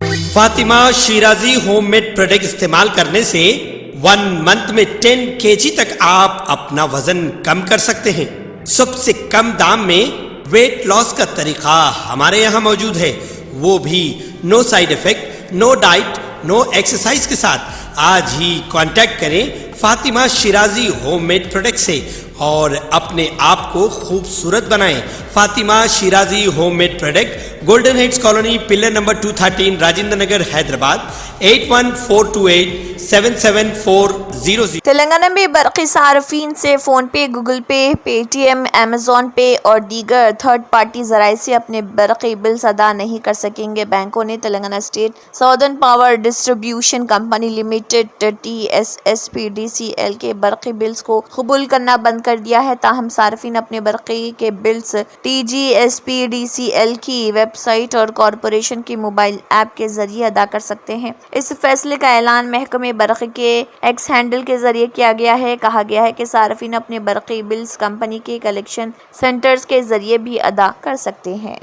Fatima Shirazi homemade product इस्तेमाल करने से 1 मंथ में 10 kg तक आप अपना वजन कम कर सकते हैं। सबसे कम दाम में वेट लॉस का तरीका हमारे यहाँ मौजूद है, वो भी no side effect, no diet, no exercise के साथ। आज ही कांटेक्ट करें फातिमा शिराजी होममेड प्रोडक्ट से और अपने आप को खूबसूरत बनाएं। Fatima Shirazi homemade product, golden heads colony, pillar number 213, Rajendra Nagar, Hyderabad 8142877400। Telangana में बरक़ी सार्फिन से फ़ोन पे, गूगल पे, पेटीएम, अमेज़ॉन पे और दीगर थर्ड पार्टी ज़राए से अपने बरक़ी बिल्स अदा नहीं कर सकेंगे। बैंकों ने Telangana state southern power distribution company limited TSSPDCL के बरक़ी बिल्स को कबूल करना बंद कर दिया है। ताहम सार्फिन अपने बरक़ी के बिल्स TGSPDCL की वेबसाइट और कॉरपोरेशन की मोबाइल ऐप के जरिए अदा कर सकते हैं। इस फैसले का ऐलान महकमे बरक़ी के एक्स हैंडल के जरिए किया गया है। कहा गया है कि सार्फिन अपने बरक़ी बिल्स कंपनी के कलेक्शन सेंटर्स के जरिए भी अदा कर सकते हैं।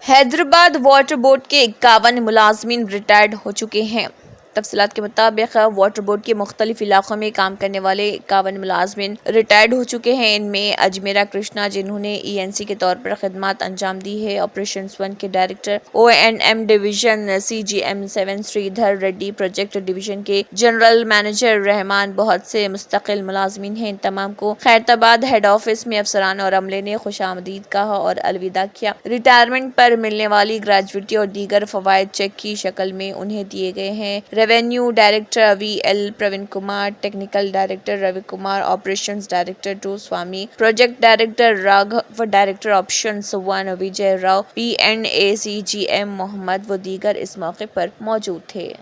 हैदराबाद वाटर बोर्ड के 51 मुलाजमीन रिटायर्ड हो चुके हैं। तफसीलात के मुताबिक वाटर बोर्ड के मुख्तलिफ इलाकों में काम करने वाले 51 मुलाजमीन रिटायर्ड हो चुके हैं। इनमें अजमेरा कृष्णा, जिन्होंने ENC के तौर पर खिदमत अंजाम दी है, ऑपरेशंस 1 के director, ONM division CGM7 Shridhar Reddy, project division के जनरल मैनेजर रहमान, बहुत से मुस्तकिल मुलाजमीन हैं। इन तमाम को खैरताबाद हेड ऑफिस में अफसरान और अमले ने खुशामदीद कहा और अलविदा किया। रिटायरमेंट पर मिलने वाली ग्रेजुएटी और दीगर फवायद चेक की शक्ल में उन्हें दिए गए हैं। Revenue director VL Praveen Kumar, technical director Ravi Kumar, operations director 2 Swamy, project director Raghav, director operations 1 Vijay Rao, PNA CGM Mohammed व दीगर इस मौके पर मौजूद थे।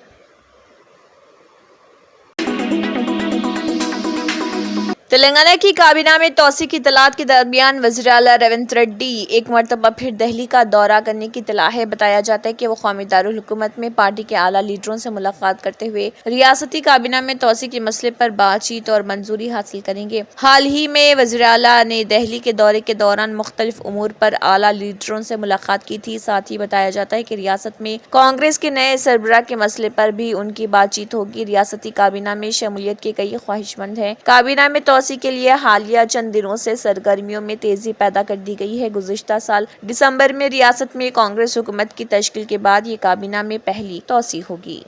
तेलंगाना की काबीना में तोसी की इतलात के दरमियान वज़ीर आला रेवंत रेड्डी एक मरतबा फिर दिल्ली का दौरा करने की इतला है। बताया जाता है कि वो कौमी दारुल हुकूमत में पार्टी के आला लीडरों से मुलाकात करते हुए रियासती काबीना में तोसी के मसले पर बातचीत और मंजूरी हासिल करेंगे। हाल ही में वज़ीर आला ने दिल्ली के दौरे के दौरान मुख्तलिफ उमूर पर आला लीडरों से मुलाकात की थी। साथ ही बताया जाता है कि रियासत में कांग्रेस के नए सरबराह के मसले पर भी उनकी बातचीत होगी। रियासती काबीना में शमूलियत के कई ख्वाहिशमंद हैं। काबीना में के लिए हालिया चंद दिनों से सरगर्मियों में तेजी पैदा कर दी गई है। गुज़िश्ता साल दिसंबर में रियासत में कांग्रेस हुकूमत की तश्कील के बाद ये काबीना में पहली तोसी होगी।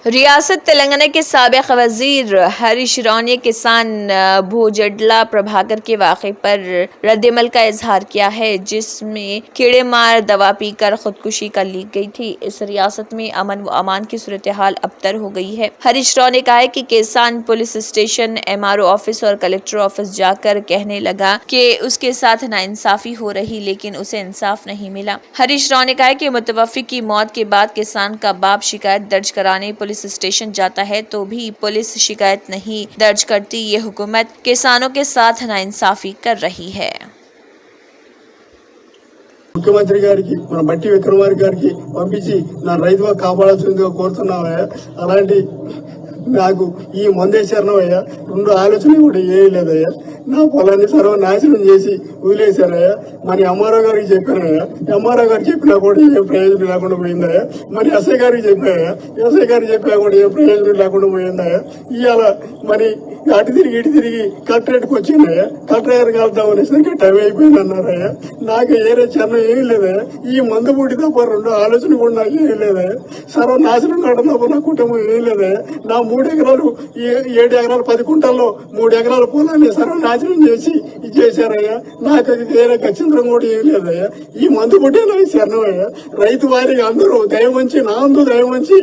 रियासत तेलंगाना के साबिक़ वज़ीर हरीश राव ने किसान भूजडला प्रभाकर के वाक़े पर रद्दमल का इजहार किया है, जिसमें कीड़े मार दवा पीकर खुदकुशी कर ली गई थी। इस रियासत में अमन व अमान की सूरत हाल अबतर हो गई है। हरीश राव ने कहा है कि किसान पुलिस स्टेशन, MRO ऑफिस और कलेक्टर ऑफिस जाकर कहने लगा कि उसके साथ नाइंसाफ़ी हो रही, लेकिन उसे इंसाफ नहीं मिला। हरीश राव ने कहा है कि मुतवफ़्फ़ी की मौत के बाद किसान का बाप शिकायत दर्ज कराने पुलिस स्टेशन जाता है तो भी पुलिस शिकायत नहीं दर्ज करती। ये हुकूमत किसानों के साथ नाइंसाफी कर रही है। ముఖ్యమంత్రి గారికి మన బట్టి విక్రమార్క గారికి పంపించి నా రైతుగా కాపాడాల్సిందిగా కోరుతున్నామయ్యా. అలాంటి నాకు ఈ మందేశ్వరనయ్యా 2 ఆలోచనలు కూడా చేయలేదయ్యా. నా పొలాన్ని సర్వనాశనం చేసి వదిలేశారయ్యా. మరి ఎంఆర్ఓ గారికి చెప్పానయ్యా. ఎంఆర్ఓ గారు చెప్పినా కూడా ఏ ప్రయోజనం లేకుండా పోయిందయ్యా. మరి ఎస్ఐ గారికి చెప్పాయా. ఎస్ఐ గారికి చెప్పినా కూడా ఏ ప్రయోజనం లేకుండా పోయిందయ్యా. ఇవాళ మరి అటు తిరిగి ఇటు తిరిగి కలెక్టరేట్కి వచ్చిందయ్యా. కలెక్టర్ గారికి వెళ్తాం అనేసరికి టైం అయిపోయింది అన్నారయ్యా. నాకు ఏరే చరణం ఏమీ లేదయ్యా. ఈ మందు పూటి తప్ప 2 ఆలోచన కూడా నాకు ఏమీ లేదయ్యా. సర్వనాశనం కావడం తప్ప నా కుటుంబం ఏమీ లేదయ్యా. నా 3 ఎకరాలు 7 ఎకరాలు 10 కుంటల్లో 3 ఎకరాల పొలాన్ని సర్వనాశనం చేసి ఇది చేశారయ్యా. నాకు అది వేరే గచ్చింద్రం కూడా ఏం లేదయ్యా. ఈ మందు పుట్టే నాకు శరణమయ్యా. రైతు వారికి అందరూ దయవంచి నా అందు దయవంచి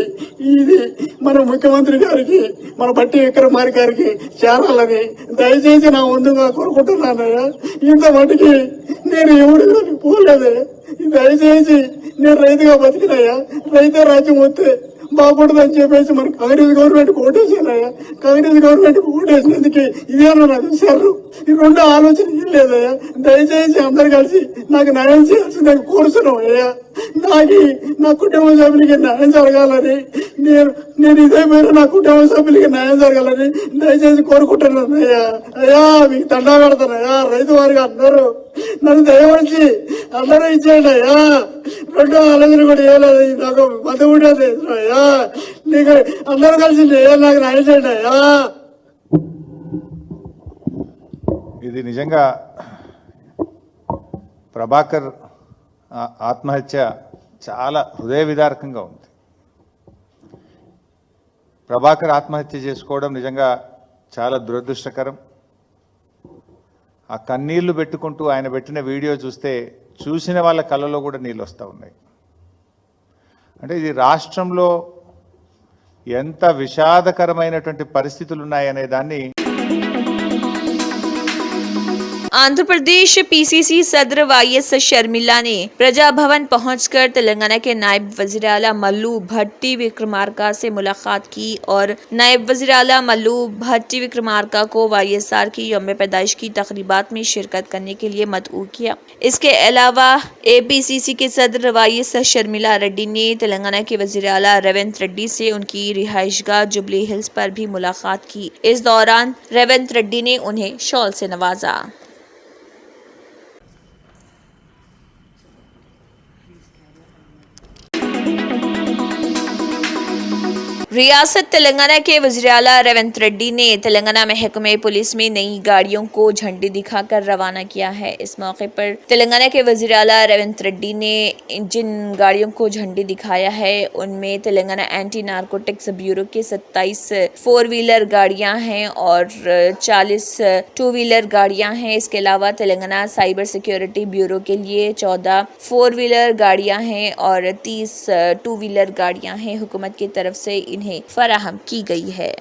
ఇది మన ముఖ్యమంత్రి గారికి, మన బట్టి విక్రమార్క గారికి చేరాలని దయచేసి నా ముందుగా కోరుకుంటున్నానయ్యా. ఇంత మటుకి నేను ఎవరు పోలేదయ్యా. దయచేసి నేను రైతుగా బతికినయ్యా. రైతే రాజ్యం వస్తే బాగుంటుందని చెప్పేసి మన కాంగ్రెస్ గవర్నమెంట్ ఓటేసానయ్యా. కాంగ్రెస్ గవర్నమెంట్ ఓటేసినందుకే ఇదేనా నాకు సర్రు. ఈ 2 ఆలోచన ఏం లేదయ్యా. దయచేసి అందరు కలిసి నాకు న్యాయం చేయాల్సిందని కోరుతున్నాం అయ్యా. నా కుటుంబ సభ్యులకి న్యాయం జరగాలని నేను ఇదైపోయినా నా కుటుంబ సభ్యులకి న్యాయం జరగాలని దయచేసి కోరుకుంటున్నాను అయ్యా. అయ్యా మీకు దండా పెడతానయ్యా, రైతు వారిగా అందరూ నన్ను దయవచ్చి అందరూ ఇచ్చేయండి అయ్యా. రెండో ఆలోచన కూడా ఏలేదు, నాకు మద్దతు ఉండేది అయ్యా. నీకు అందరూ కలిసి నాకు న్యాయం చేయండి అయ్యా. ఇది నిజంగా ప్రభాకర్ ఆత్మహత్య చాలా హృదయ విదారకంగా ఉంది. ప్రభాకర్ ఆత్మహత్య చేసుకోవడం నిజంగా చాలా దురదృష్టకరం. ఆ కన్నీళ్లు పెట్టుకుంటూ ఆయన పెట్టిన వీడియో చూస్తే చూసిన వాళ్ళ కళ్ళలో కూడా నీళ్ళు వస్తూ ఉన్నాయి. అంటే ఇది రాష్ట్రంలో ఎంత విషాదకరమైనటువంటి పరిస్థితులు ఉన్నాయనే దాన్ని आंध्र प्रदेश पीसीसी सदर वाईएस शर्मिला ने प्रजा भवन पहुंचकर तेलंगाना के नायब वजीर आला मल्लू भट्टी विक्रमार्का से मुलाकात की और नायब वजीर आला मल्लू भट्टी विक्रमार्का को वाईएसआर की यौम पैदाइश की तकरीबात में शिरकत करने के लिए मदऊ किया। इसके अलावा एपीसीसी के सदर वाईएस शर्मिला रेड्डी ने तेलंगाना के वजीर आला रेवंत रेड्डी से उनकी रिहाइशगाह जुबली हिल्स पर भी मुलाकात की। इस दौरान रेवंत रेड्डी ने उन्हें शॉल से नवाजा। रियासत तेलंगाना के वज़ीर आला रेवंत रेड्डी ने तेलंगाना महकमे पुलिस में नई गाड़ियों को झंडी दिखाकर रवाना किया है। इस मौके पर तेलंगाना के वज़ीर आला रेवंत रेड्डी ने जिन गाड़ियों को झंडी दिखाया है उनमें तेलंगाना एंटी नारकोटिक्स ब्यूरो के 27 4 व्हीलर गाड़ियां हैं और 40 2 व्हीलर गाड़ियां हैं। इसके अलावा तेलंगाना साइबर सिक्योरिटी ब्यूरो के लिए 14 4 व्हीलर गाड़ियां हैं और 30 2 व्हीलर गाड़ियां हैं। हुकूमत की तरफ से इन्हें फराहम की गई है।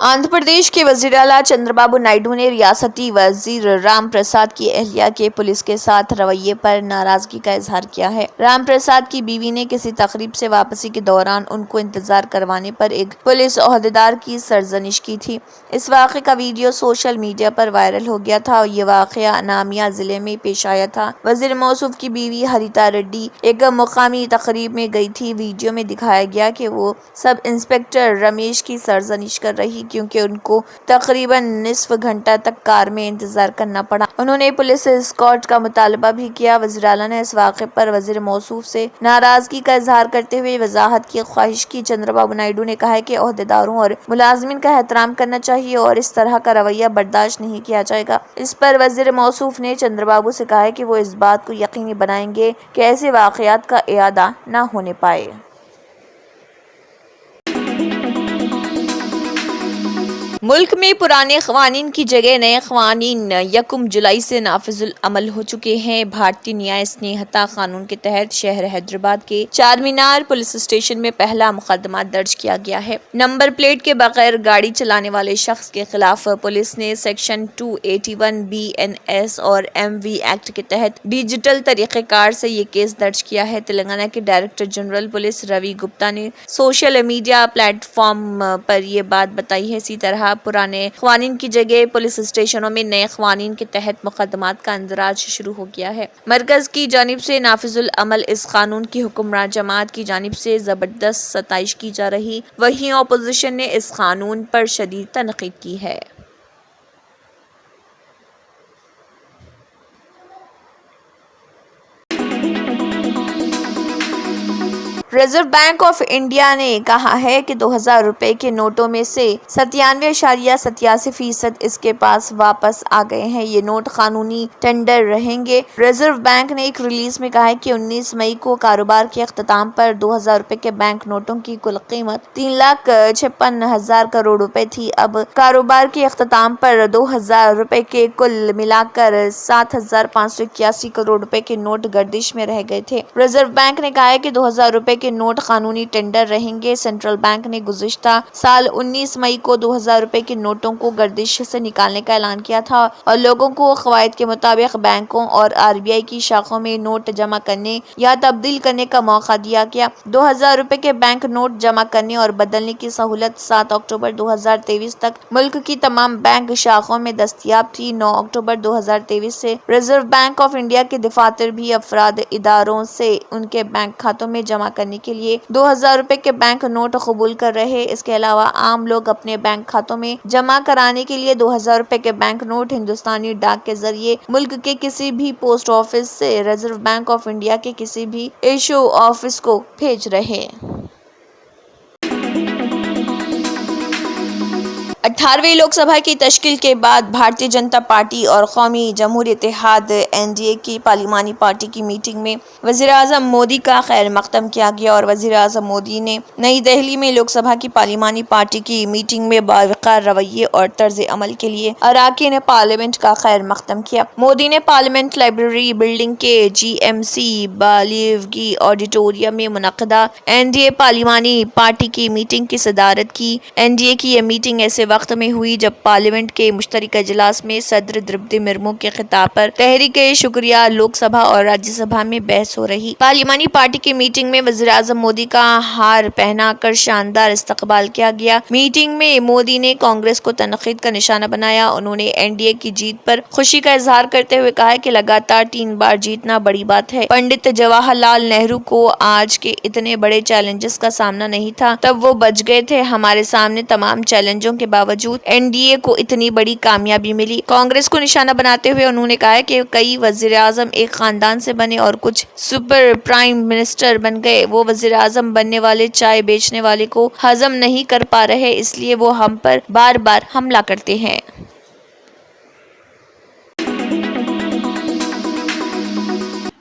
आंध्र प्रदेश के वजीर आला चंद्रबाबू नायडू ने रियासती वजीर राम प्रसाद की अहलिया के पुलिस के साथ रवैये पर नाराजगी का इजहार किया है। राम प्रसाद की बीवी ने किसी तकरीब से वापसी के दौरान उनको इंतजार करवाने पर एक पुलिस ओहदेदार की सरजनिश की थी। इस वाक़े का वीडियो सोशल मीडिया पर वायरल हो गया था और ये वाक़या अनामिया जिले में पेश आया था। वजीर मौसूफ की बीवी हरिता रेड्डी एक मुकामी तकरीब में गई थी। वीडियो में दिखाया गया कि वो सब इंस्पेक्टर रमेश की सरजनिश कर रही क्योंकि उनको तकरीबन निस्फ घंटा तक कार में इंतजार करना पड़ा। उन्होंने पुलिस एस्कॉर्ट का मुतालबा भी किया। वज़ीर आला ने इस वाक़े पर वज़ीर मौसूफ से नाराजगी का इजहार करते हुए वजाहत की ख्वाहिश की। चंद्रबाबू नायडू ने कहा है कि ओहदेदारों और मुलाजमीन का एहतराम करना चाहिए और इस तरह का रवैया बर्दाश्त नहीं किया जाएगा। इस पर वज़ीर मौसूफ ने चंद्रबाबू से कहा है कि वो इस बात को यकीनी बनाएंगे कि ऐसे वाक़यात का इआदा न होने पाए। मुल्क में पुराने क़वानीन की जगह नए क़वानीन 1 जुलाई से नाफिजुल अमल हो चुके हैं। भारतीय न्याय स्नेहता कानून के तहत शहर हैदराबाद के चार मीनार पुलिस स्टेशन में पहला मुकदमा दर्ज किया गया है। नंबर प्लेट के बगैर गाड़ी चलाने वाले शख्स के खिलाफ पुलिस ने सेक्शन 281 BNS और MV एक्ट के तहत डिजिटल तरीक़ेकार से ये केस दर्ज किया है। तेलंगाना के director general police Ravi Gupta ने सोशल मीडिया प्लेटफॉर्म पर ये बात बताई है। इसी तरह पुराने क़वानीन की जगह पुलिस स्टेशनों में नए क़वानीन के तहत मुकदमात का इंदराज शुरू हो गया है। मरकज़ की जानिब से नाफिजुल अमल इस कानून की हुक्मरान जमात की जानिब से ज़बरदस्त सताइश की जा रही, वहीं अपोजिशन ने इस कानून पर शदीद तनक़ीद की है। रिजर्व बैंक ऑफ इंडिया ने कहा है कि 2000 रुपए के नोटों में से 97.87% इसके पास वापस आ गए हैं। ये नोट कानूनी टेंडर रहेंगे। रिजर्व बैंक ने एक रिलीज में कहा है कि 19 मई को कारोबार के अख्ताम पर 2000 रुपए के बैंक नोटों की कुल कीमत 3,56,000 करोड़ रुपए थी। अब कारोबार के अख्ताम पर 2000 रुपए के कुल मिलाकर 7,581 करोड़ रुपए के नोट गर्दिश में रह गए थे। रिजर्व बैंक ने कहा है कि 2000 रुपए के नोट कानूनी टेंडर रहेंगे। सेंट्रल बैंक ने गुज़िश्ता साल 19 मई को 2000 रुपए के नोटों को गर्दिश से निकालने का ऐलान किया था और लोगों को क़वायद के मुताबिक बैंकों और RBI की शाखों में नोट जमा करने या तब्दील करने का मौका दिया गया। 2000 रुपए के बैंक नोट जमा करने और बदलने की सहूलत 7 अक्टूबर 2023 तक मुल्क की तमाम बैंक शाखों में दस्तयाब थी। 9 अक्टूबर 2023 से रिजर्व बैंक ऑफ इंडिया के दफातर भी अफराद इदारों से उनके बैंक खातों में जमा करने के लिए 2000 रुपए के बैंक नोट कबूल कर रहे। इसके अलावा आम लोग अपने बैंक खातों में जमा कराने के लिए 2000 रुपए के बैंक नोट हिंदुस्तानी डाक के जरिए मुल्क के किसी भी पोस्ट ऑफिस से रिजर्व बैंक ऑफ इंडिया के किसी भी इशू ऑफिस को भेज रहे। 18वीं लोकसभा की तश्कील के बाद भारतीय जनता पार्टी और कौमी जमहूरी इत्तेहाद NDA की पार्लिमानी पार्टी की मीटिंग में वज़ीर-ए-आज़म मोदी का खैर मक़दम किया गया और वज़ीर-ए-आज़म मोदी ने नई दिल्ली में लोकसभा की पार्लिमानी पार्टी की मीटिंग में बावक़ार रवैये और तर्ज अमल के लिए अरकान पार्लियामेंट का खैर मक़दम किया। मोदी ने पार्लियामेंट लाइब्रेरी बिल्डिंग के GMC बालिवगी ऑडिटोरियम में मुनक़दा NDA पार्लिमानी पार्टी की मीटिंग की सदारत की। NDA की यह मीटिंग ऐसे वक्त में हुई जब पार्लियामेंट के मुश्तरका इजलास में सदर द्रौपदी मुर्मू के खिताब पर तहरीक-ए-शुक्रिया लोकसभा और राज्यसभा में बहस हो रही। पार्लियामानी पार्टी की मीटिंग में वज़ीर-ए-आज़म मोदी का हार पहनाकर शानदार इस्तकबाल किया गया। मीटिंग में मोदी ने कांग्रेस को तनकीद का निशाना बनाया। उन्होंने NDA की जीत पर खुशी का इजहार करते हुए कहा कि लगातार 3 बार जीतना बड़ी बात है। पंडित जवाहरलाल नेहरू को आज के इतने बड़े चैलेंजेस का सामना नहीं था, तब वो बच गए थे। हमारे सामने तमाम चैलेंजों के बावजूद NDA को इतनी बड़ी कामयाबी मिली। कांग्रेस को निशाना बनाते हुए उन्होंने कहा कि कई वज़ीर-ए-आज़म एक खानदान से बने और कुछ सुपर प्राइम मिनिस्टर बन गए। वो वज़ीर-ए-आज़म बनने वाले चाय बेचने वाले को हजम नहीं कर पा रहे, इसलिए वो हम पर बार बार हमला करते हैं।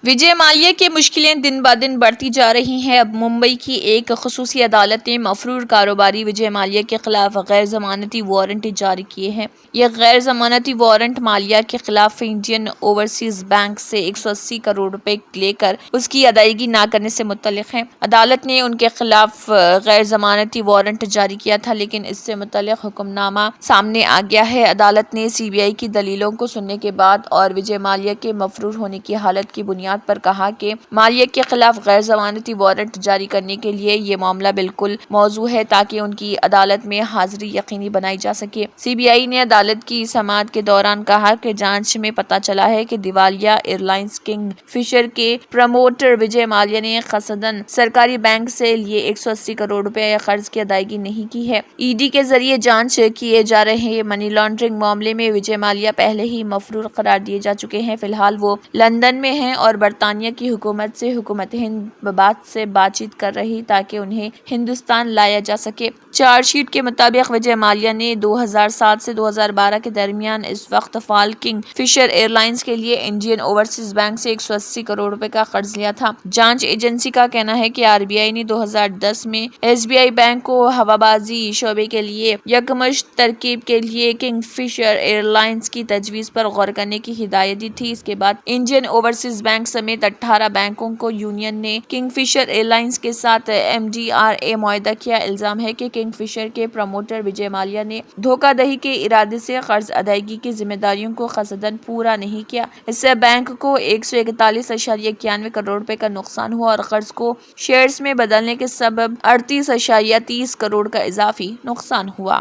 विजय माल्या की मुश्किलें दिन ब दिन बढ़ती जा रही हैं। अब मुंबई की एक खुसूसी अदालत ने मफरूर कारोबारी विजय माल्या के खिलाफ गैर जमानती वारंट जारी किए हैं। यह गैर जमानती वारंट माल्या के खिलाफ इंडियन ओवरसीज बैंक से 180 करोड़ रुपए लेकर उसकी अदायगी न करने से मुतल्लिक है। अदालत ने उनके खिलाफ गैर जमानती वारंट जारी किया था, लेकिन इससे मुतल्लिक हुक्मनामा सामने आ गया है। अदालत ने CBI की दलीलों को सुनने के बाद और विजय माल्या के मफरूर होने की हालत की बुनियाद पर कहा कि माल्या के खिलाफ गैर जमानती वारंट जारी करने के लिए ये मामला बिल्कुल मौजू है ताकि उनकी अदालत में हाजिरी यकीनी बनाई जा सके। CBI ने अदालत की समाअत के दौरान कहा कि जांच में पता चला है कि दिवालिया एयरलाइंस किंग फिशर के प्रमोटर विजय माल्या ने कसदन सरकारी बैंक से लिए 180 करोड़ रुपए कर्ज की अदायगी नहीं की है। ED के जरिए जांच किए जा रहे मनी लॉन्ड्रिंग मामले में विजय माल्या पहले ही मफरूर करार दिए जा चुके हैं। फिलहाल वो लंदन में हैं और बरतानिया की हुकूमत से हुकूमत हिंद बात से बातचीत कर रही ताकि उन्हें हिंदुस्तान लाया जा सके। चार्जशीट के मुताबिक विजय माल्या ने 2007 से 2012 के दरमियान इस वक्त फाल किंग फिशर एयरलाइंस के लिए इंडियन ओवरसीज बैंक से 180 करोड़ रुपए का कर्ज लिया था। जांच एजेंसी का कहना है कि आरबीआई ने 2010 में एसबीआई बैंक को हवाबाजी शोबे के लिए यकमुश्त तरकीब के लिए किंग फिशर एयरलाइंस की तजवीज़ पर गौर करने की हिदायत दी थी। इसके बाद इंडियन ओवरसीज बैंक समेत 18 बैंकों को यूनियन ने किंगफिशर एयरलाइंस के साथ MDRA मुआहदा किया। इल्जाम है कि किंगफिशर के प्रमोटर विजय माल्या ने धोखाधड़ी के इरादे से कर्ज अदायगी की जिम्मेदारियों को कसदन पूरा नहीं किया। इससे बैंक को 141.91 करोड़ रुपए का नुकसान हुआ और कर्ज को शेयर्स में बदलने के सबब 38.30 करोड़ का इजाफी नुकसान हुआ।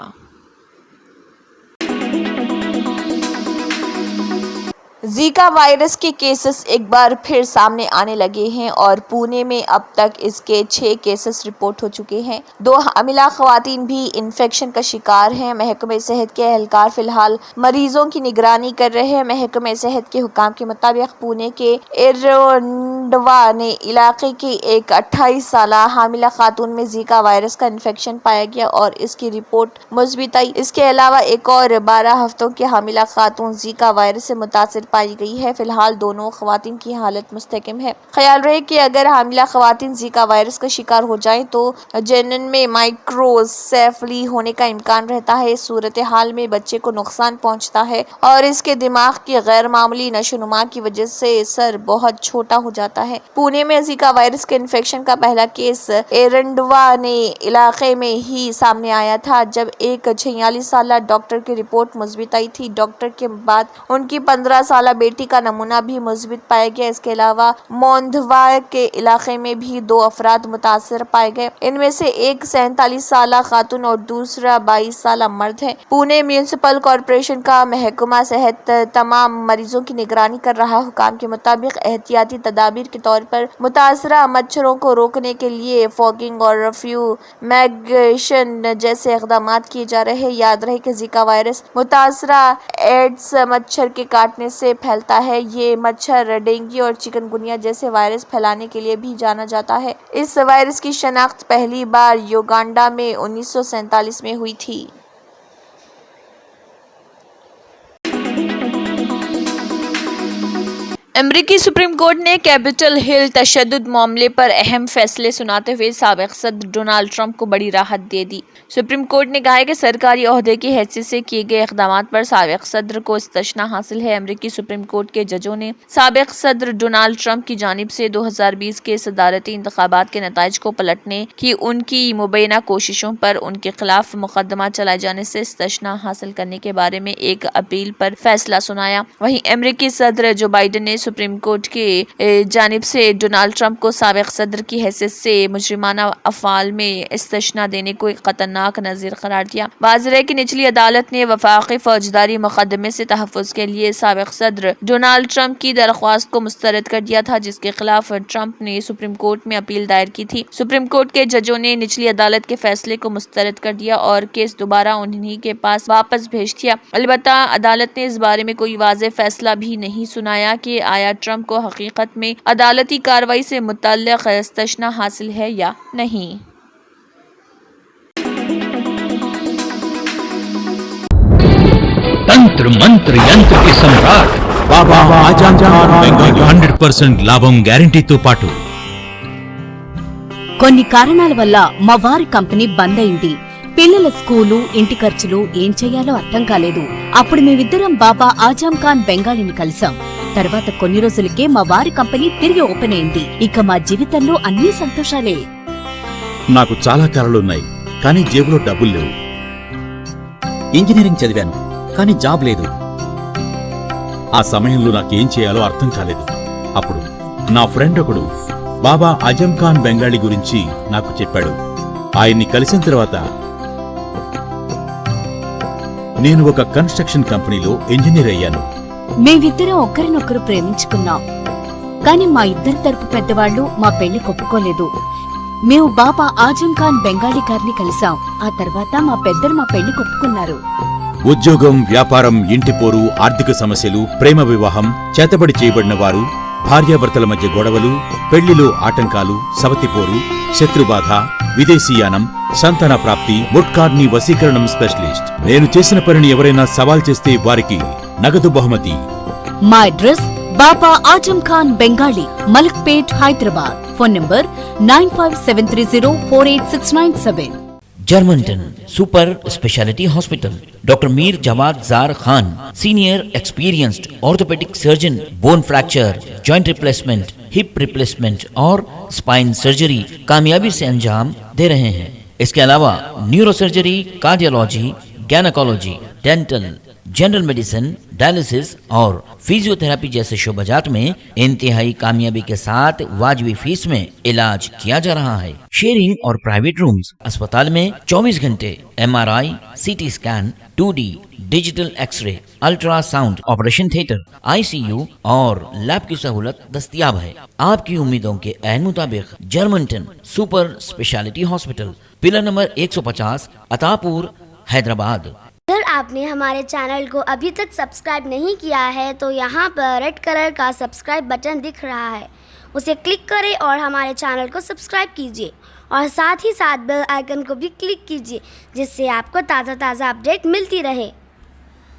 जीका वायरस के केसेस एक बार फिर सामने आने लगे हैं और पुणे में अब तक इसके 6 केसेस रिपोर्ट हो चुके हैं। 2 हामिला खवातीन भी इन्फेक्शन का शिकार हैं। महकमे सेहत के एहलकार फिलहाल मरीजों की निगरानी कर रहे हैं। महकमे सेहत के हुकाम के मुताबिक पुणे के एरंडवा ने इलाके की एक 28 साल हामिला खातून में जीका वायरस का इन्फेक्शन पाया गया और इसकी रिपोर्ट मुस्बित आई। इसके अलावा एक और 12 हफ्तों की हामिला खातून जीका वायरस से मुतासिर पाई गई है। फिलहाल दोनों खवातीन की हालत मुस्तकिम है। ख्याल रहे कि अगर हामिला खवातीन जीका वायरस का शिकार हो जाएं तो जनन में माइक्रोसेफली होने का इम्कान रहता है। इस सूरत हाल में बच्चे को नुकसान पहुंचता है और इसके दिमाग की गैर मामूली नशोनुमा की वजह से सर बहुत छोटा हो जाता है। पुणे में जीका वायरस के इन्फेक्शन का पहला केस एरंडवा ने इलाके में ही सामने आया था जब एक 46 साल डॉक्टर की रिपोर्ट मुस्बित आई थी। डॉक्टर के बाद उनकी 15 साल बेटी का नमूना भी मुस्बित पाया गया। इसके अलावा मोंधवा के इलाके में भी 2 अफराद मुतासर पाए गए। इनमें से एक 47 साल खातून और दूसरा 22 साल मर्द है। पुणे म्यूनिसिपल कॉर्पोरेशन का महकमा सेहत तमाम मरीजों की निगरानी कर रहा। हुकाम के मुताबिक एहतियाती तदाबीर के तौर पर मुतासरा मच्छरों को रोकने के लिए फॉगिंग और फ्यूमेगेशन जैसे इकदाम किए जा रहे हैं। याद रहे कि जीका वायरस मुतासरा एड्स मच्छर के काटने से फैलता है। ये मच्छर डेंगू और चिकनगुनिया जैसे वायरस फैलाने के लिए भी जाना जाता है। इस वायरस की शनाख्त पहली बार युगांडा में 1947 में हुई थी। अमेरिकी सुप्रीम कोर्ट ने कैपिटल हिल तशद्दुद मामले पर अहम फैसले सुनाते हुए साबिक सदर डोनाल्ड ट्रंप को बड़ी राहत दे दी। सुप्रीम कोर्ट ने कहा है कि सरकारी ओहदे की हैसियत से किए गए इक़दामात पर साबिक सदर को इस्तिस्ना हासिल है। अमेरिकी सुप्रीम कोर्ट के जजों ने साबिक सदर डोनाल्ड ट्रंप की जानिब से 2020 के सदारती इंतखाबात के नताइज को पलटने की उनकी मुबैना कोशिशों पर उनके खिलाफ मुकदमा चलाए जाने से इस्तिस्ना हासिल करने के बारे में एक अपील पर फैसला सुनाया। वहीं अमेरिकी सदर जो बाइडन ने सुप्रीम कोर्ट के जानिब से डोनाल्ड ट्रंप को साबिक सदर की हैसियत से मुजरिमाना अफ़आल में इस्तिस्ना देने को एक खतरनाक नज़ीर करार दिया। वाज़ेह है कि निचली अदालत ने वफाकी फौजदारी मुकदमे से तहफ़्फ़ुज़ के लिए साबिक सदर डोनाल्ड ट्रंप की दरख्वास्त को मुस्तरद कर दिया था जिसके खिलाफ ट्रंप ने सुप्रीम कोर्ट में अपील दायर की थी। सुप्रीम कोर्ट के जजों ने निचली अदालत के फैसले को मुस्तरद कर दिया और केस दोबारा उन्हीं के पास वापस भेज दिया। अलबत्ता अदालत ने इस बारे में कोई वाज़ेह फैसला भी नहीं सुनाया कि आया ट्रंप को हकीकत में अदालती कार्रवाई से मुतल्लिक़ इस्तिस्ना हासिल है या नहीं। तंत्र मंत्र यंत्र के सम्राट बाबा आजम खान బెంగాలీ 100% లాభం గ్యారెంటీతో పాటు కొన్ని కారణాల వల్ల మా వారి కంపెనీ బంద్ అయింది. పిల్లల స్కూలు, ఇంటి ఖర్చులు ఏం చేయాలో అర్థం కాలేదు. అప్పుడు మేమిద్దరం బాబా ఆజం ఖాన్ బెంగాలీని కలిసాం. తర్వాత కొన్ని రోజులకే మా వారి కంపెనీ తిరిగి ఓపెన్ అయింది. ఇక మా జీవితంలో అన్ని సంతోషాలే. నాకు చాలా కలలున్నాయి కానీ జేబులో డబ్బులు లేవు. ఇంజనీరింగ్ చదివాను కానీ జాబ్ లేదు. ఆ సమయంలో నాకేం చేయాలో అర్థం కాలేదు. అప్పుడు నా ఫ్రెండ్ ఒకడు బాబా ఆజం ఖాన్ బెంగాలీ గురించి నాకు చెప్పాడు. ఆయన్ని కలిసిన తర్వాత నేను ఒక కన్స్ట్రక్షన్ కంపెనీలో ఇంజనీర్ అయ్యాను. మేమిద్దరం ఒకరినొకరు ప్రేమించుకున్నాం. కాని మా ఇద్దరి తరపు పెద్దవాళ్లు మా పెళ్లి ఒప్పుకోలేదు. మేము బాబా ఆజం ఖాన్ బెంగాలీ గారిని కలిసాం. ఆ తర్వాత మా పెద్దలు మా పెళ్లి ఒప్పుకున్నారు. ఉద్యోగం, వ్యాపారం, ఇంటి పోరు, ఆర్థిక సమస్యలు, ప్రేమ వివాహం, చేతబడి చేయబడిన వారు, భార్యాభర్తల మధ్య గొడవలు, పెళ్లిలో ఆటంకాలు, సవతిపోరు, శత్రుబాధ, విదేశీయానం, సంతాన ప్రాప్తి, ముట్కార్ని వశీకరణం స్పెషలిస్ట్. నేను చేసిన పనిని ఎవరైనా సవాల్ చేస్తే వారికి నగదు బహుమతి. మా address Baba Azam Khan Bengali, Malakpet, Hyderabad. Phone number 9573048697. जर्मनटन super speciality hospital, doctor Mir Jawad Zar Khan, senior experienced orthopaedic surgeon, bone fracture, joint replacement, hip replacement और स्पाइन सर्जरी कामयाबी से अंजाम दे रहे हैं। इसके अलावा neuro surgery, cardiology, gynaecology, dental, general medicine, dialysis और फिजियोथेरेपी जैसे शोबाजात में इंतहाई कामयाबी के साथ वाजबी फीस में इलाज किया जा रहा है। शेयरिंग और प्राइवेट रूम्स, अस्पताल में 24 घंटे MRI, CT scan, 2D digital x-ray, ultrasound, operation theatre, ICU और लैब की सहूलत दस्तयाब है। आपकी उम्मीदों के ऐन मुताबिक Germanten super speciality hospital, pillar number 150, Attapur, Hyderabad. अगर आपने हमारे चैनल को अभी तक सब्सक्राइब नहीं किया है तो यहाँ पर रेड कलर का सब्सक्राइब बटन दिख रहा है, उसे क्लिक करें और हमारे चैनल को सब्सक्राइब कीजिए और साथ ही साथ बेल आइकन को भी क्लिक कीजिए, जिससे आपको ताज़ा अपडेट मिलती रहे।